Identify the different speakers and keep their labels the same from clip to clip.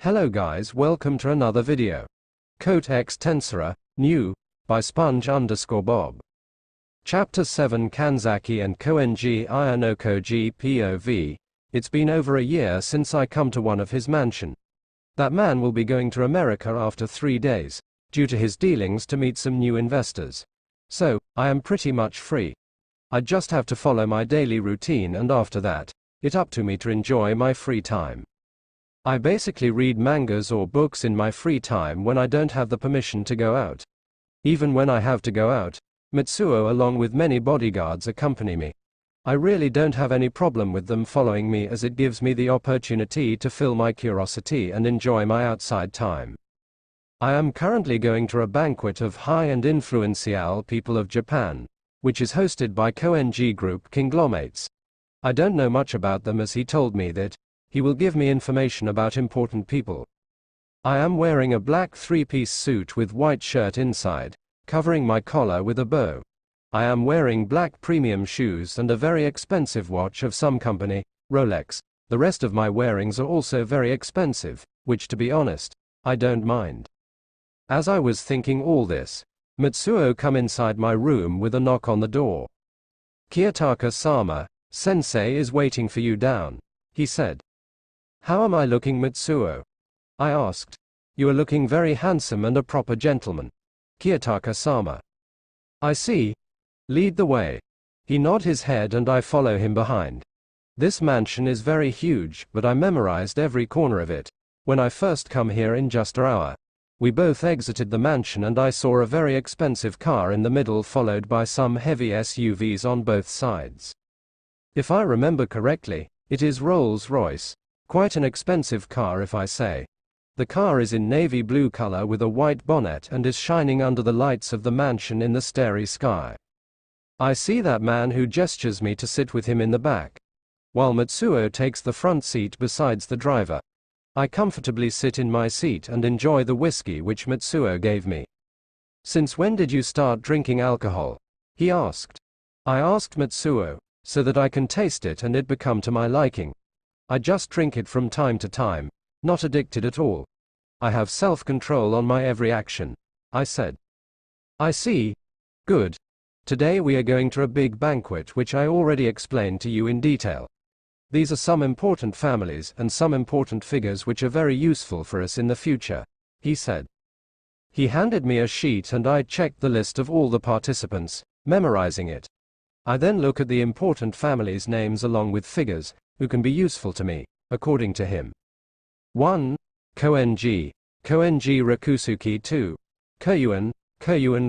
Speaker 1: Hello guys, welcome to another video. COTE X Tensura, new, by Sponge_Bob. Chapter 7 Kanzaki and Koen Ayanokoji POV. It's been over a year since I come to one of his mansion. That man will be going to America after 3 days, due to his dealings to meet some new investors. So, I am pretty much free. I just have to follow my daily routine and after that, it's up to me to enjoy my free time. I basically read mangas or books in my free time when I don't have the permission to go out. Even when I have to go out, Mitsuo along with many bodyguards accompany me. I really don't have any problem with them following me as it gives me the opportunity to fill my curiosity and enjoy my outside time. I am currently going to a banquet of high-end influential people of Japan, which is hosted by Koen Group conglomerates. I don't know much about them as he told me that he will give me information about important people. I am wearing a black 3-piece suit with white shirt inside, covering my collar with a bow. I am wearing black premium shoes and a very expensive watch of some company, Rolex. The rest of my wearings are also very expensive, which to be honest, I don't mind. As I was thinking all this, Mitsuo come inside my room with a knock on the door. "Kiyotaka-sama, sensei is waiting for you down," he said. "How am I looking, Mitsuo?" I asked. "You are looking very handsome and a proper gentleman, Kiyotaka-sama." "I see. Lead the way." He nod his head and I follow him behind. This mansion is very huge, but I memorized every corner of it. When I first come here in just an hour, we both exited the mansion and I saw a very expensive car in the middle followed by some heavy SUVs on both sides. If I remember correctly, it is Rolls-Royce. Quite an expensive car if I say. The car is in navy blue color with a white bonnet and is shining under the lights of the mansion in the starry sky. I see that man who gestures me to sit with him in the back, while Mitsuo takes the front seat besides the driver. I comfortably sit in my seat and enjoy the whiskey which Mitsuo gave me. "Since when did you start drinking alcohol?" he asked. I asked Mitsuo, so that I can taste it and it become to my liking. "I just drink it from time to time, not addicted at all. I have self-control on my every action," I said. "I see. Good. Today we are going to a big banquet which I already explained to you in detail. These are some important families and some important figures which are very useful for us in the future," he said. He handed me a sheet and I checked the list of all the participants, memorizing it. I then look at the important families' names along with figures, who can be useful to me, according to him. 1. Koen Rakusuki. 2. Koen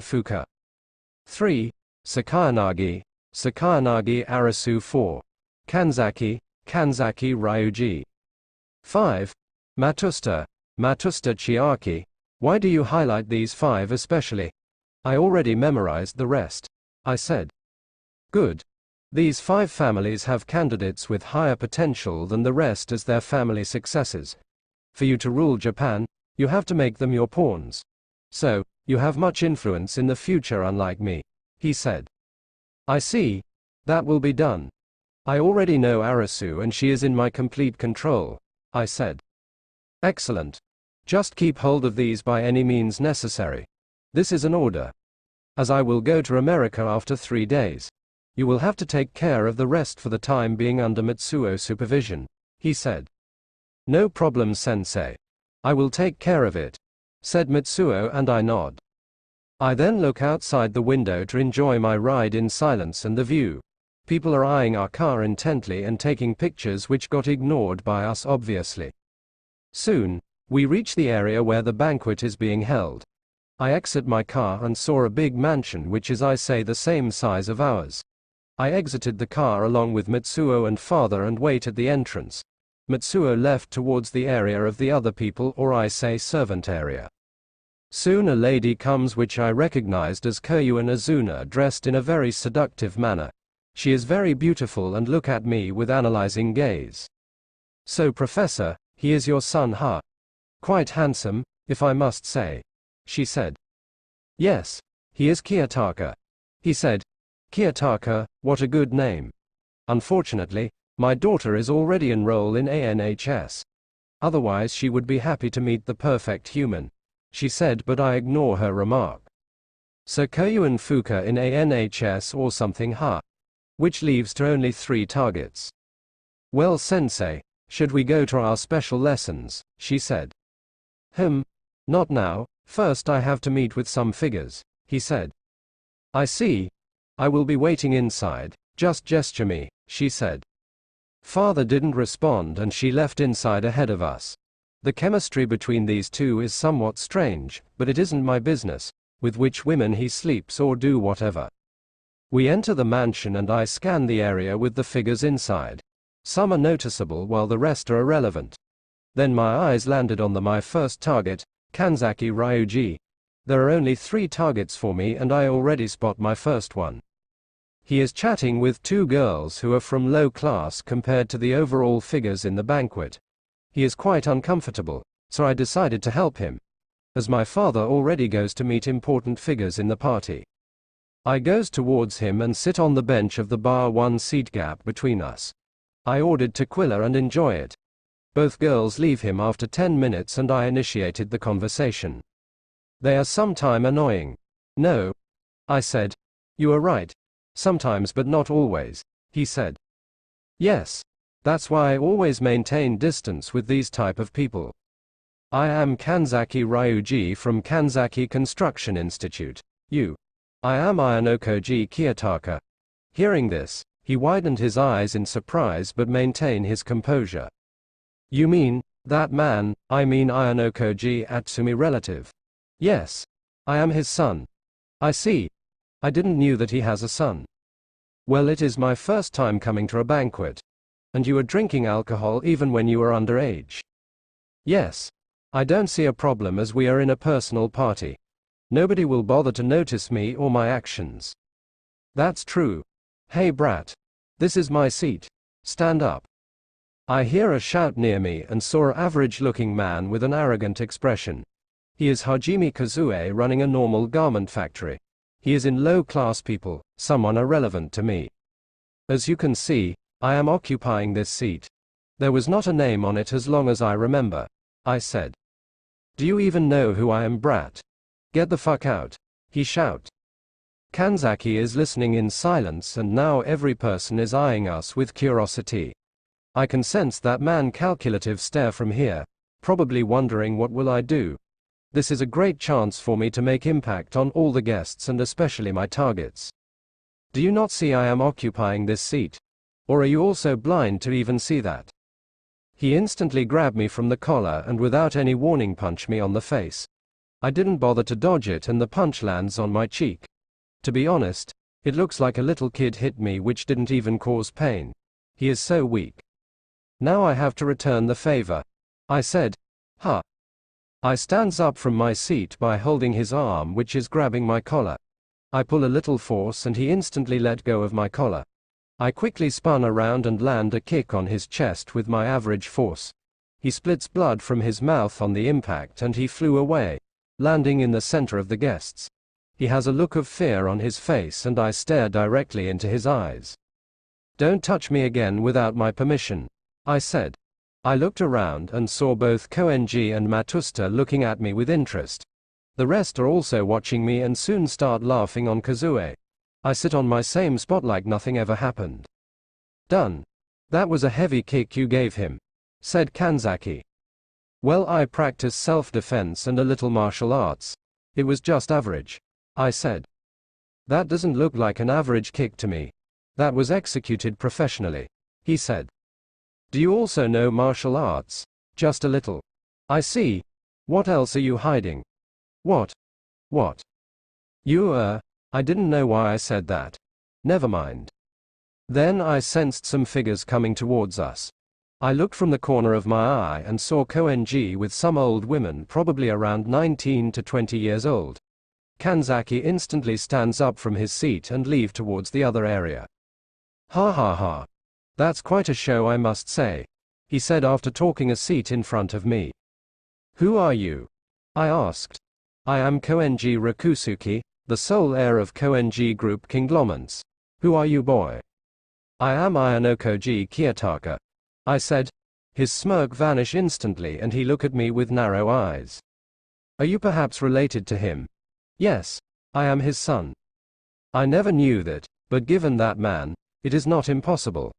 Speaker 1: Fuka. 3. Sakayanagi Arasu. 4. Kanzaki Rui. 5. Matsuda Chiaki. Why do you highlight these 5 especially? I already memorized the rest, I said. Good. These 5 families have candidates with higher potential than the rest as their family successors. For you to rule Japan, you have to make them your pawns. So, you have much influence in the future unlike me, he said. I see. That will be done. I already know Arasu and she is in my complete control, I said. Excellent. Just keep hold of these by any means necessary. This is an order. As I will go to America after 3 days, you will have to take care of the rest for the time being under Mitsuo's supervision, he said. No problem, sensei. I will take care of it, said Mitsuo and I nod. I then look outside the window to enjoy my ride in silence and the view. People are eyeing our car intently and taking pictures which got ignored by us obviously. Soon, we reach the area where the banquet is being held. I exit my car and saw a big mansion which is I say the same size of ours. I exited the car along with Mitsuo and father and wait at the entrance. Mitsuo left towards the area of the other people or I say servant area. Soon a lady comes which I recognized as Koen Azuna dressed in a very seductive manner. She is very beautiful and look at me with analyzing gaze. "So professor, he is your son, huh? Quite handsome, if I must say," she said. "Yes, he is Kiyotaka," he said. "Kiyotaka, what a good name. Unfortunately, my daughter is already enrolled in ANHS. Otherwise she would be happy to meet the perfect human, she said, but I ignore her remark. So Koen Fuka in ANHS or something, huh? Which leaves to only 3 targets. Well sensei, should we go to our special lessons, she said. Not now, first I have to meet with some figures, he said. I see. I will be waiting inside, just gesture me, she said. Father didn't respond and she left inside ahead of us. The chemistry between these two is somewhat strange, but it isn't my business, with which women he sleeps or do whatever. We enter the mansion and I scan the area with the figures inside. Some are noticeable while the rest are irrelevant. Then my eyes landed on my first target, Kanzaki Rui. There are only 3 targets for me and I already spot my first one. He is chatting with 2 girls who are from low class compared to the overall figures in the banquet. He is quite uncomfortable, so I decided to help him, as my father already goes to meet important figures in the party. I goes towards him and sit on the bench of the bar, 1 seat gap between us. I ordered tequila and enjoy it. Both girls leave him after 10 minutes and I initiated the conversation. They are sometime annoying. No, I said. You are right. Sometimes but not always, he said. Yes. That's why I always maintain distance with these type of people. I am Kanzaki Rui from Kanzaki Construction Institute. I am Ayanokoji Kiyotaka. Hearing this, he widened his eyes in surprise but maintained his composure. You mean, that man, I mean Ayanokoji Atsumi relative? Yes. I am his son. I see. I didn't knew that he has a son. Well, it is my first time coming to a banquet. And you are drinking alcohol even when you are underage? Yes. I don't see a problem as we are in a personal party. Nobody will bother to notice me or my actions. That's true. Hey brat. This is my seat. Stand up. I hear a shout near me and saw an average-looking man with an arrogant expression. He is Hajime Kazue running a normal garment factory. He is in low-class people, someone irrelevant to me. As you can see, I am occupying this seat. There was not a name on it as long as I remember, I said. Do you even know who I am, brat? Get the fuck out, he shouted. Kanzaki is listening in silence and now every person is eyeing us with curiosity. I can sense that man calculative stare from here, probably wondering what will I do. This is a great chance for me to make impact on all the guests and especially my targets. Do you not see I am occupying this seat? Or are you also blind to even see that? He instantly grabbed me from the collar and without any warning punched me on the face. I didn't bother to dodge it and the punch lands on my cheek. To be honest, it looks like a little kid hit me which didn't even cause pain. He is so weak. Now I have to return the favor, I said. Huh. I stands up from my seat by holding his arm which is grabbing my collar. I pull a little force and he instantly let go of my collar. I quickly spun around and land a kick on his chest with my average force. He splits blood from his mouth on the impact and he flew away, landing in the center of the guests. He has a look of fear on his face and I stare directly into his eyes. Don't touch me again without my permission, I said. I looked around and saw both Koenji and Matsuda looking at me with interest. The rest are also watching me and soon start laughing on Kazue. I sit on my same spot like nothing ever happened. Done. That was a heavy kick you gave him, said Kanzaki. Well, I practice self-defense and a little martial arts. It was just average, I said. That doesn't look like an average kick to me. That was executed professionally, he said. Do you also know martial arts? Just a little. I see. What else are you hiding? What? I didn't know why I said that. Never mind. Then I sensed some figures coming towards us. I looked from the corner of my eye and saw Koenji with some old women probably around 19 to 20 years old. Kanzaki instantly stands up from his seat and leaves towards the other area. Ha ha ha. That's quite a show, I must say, he said after taking a seat in front of me. Who are you? I asked. I am Koenji Rakusuki, the sole heir of Koenji Group conglomerates. Who are you, boy? I am Ayanokoji Kiyotaka, I said. His smirk vanished instantly and he looked at me with narrow eyes. Are you perhaps related to him? Yes, I am his son. I never knew that, but given that man, it is not impossible.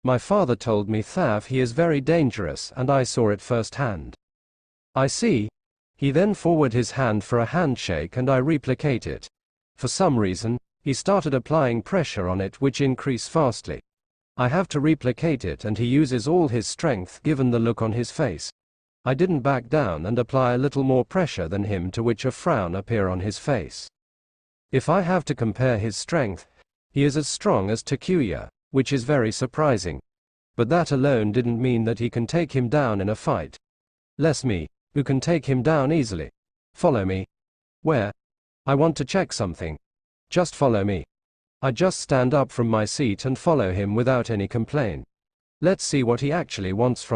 Speaker 1: My father told me that he is very dangerous and I saw it firsthand. I see. He then forwarded his hand for a handshake and I replicate it. For some reason, he started applying pressure on it which increased fastly. I have to replicate it and he uses all his strength given the look on his face. I didn't back down and apply a little more pressure than him, to which a frown appeared on his face. If I have to compare his strength, he is as strong as Takuya, which is very surprising. But that alone didn't mean that he can take him down in a fight. Less me, who can take him down easily. Follow me. Where? I want to check something. Just follow me. I just stand up from my seat and follow him without any complaint. Let's see what he actually wants from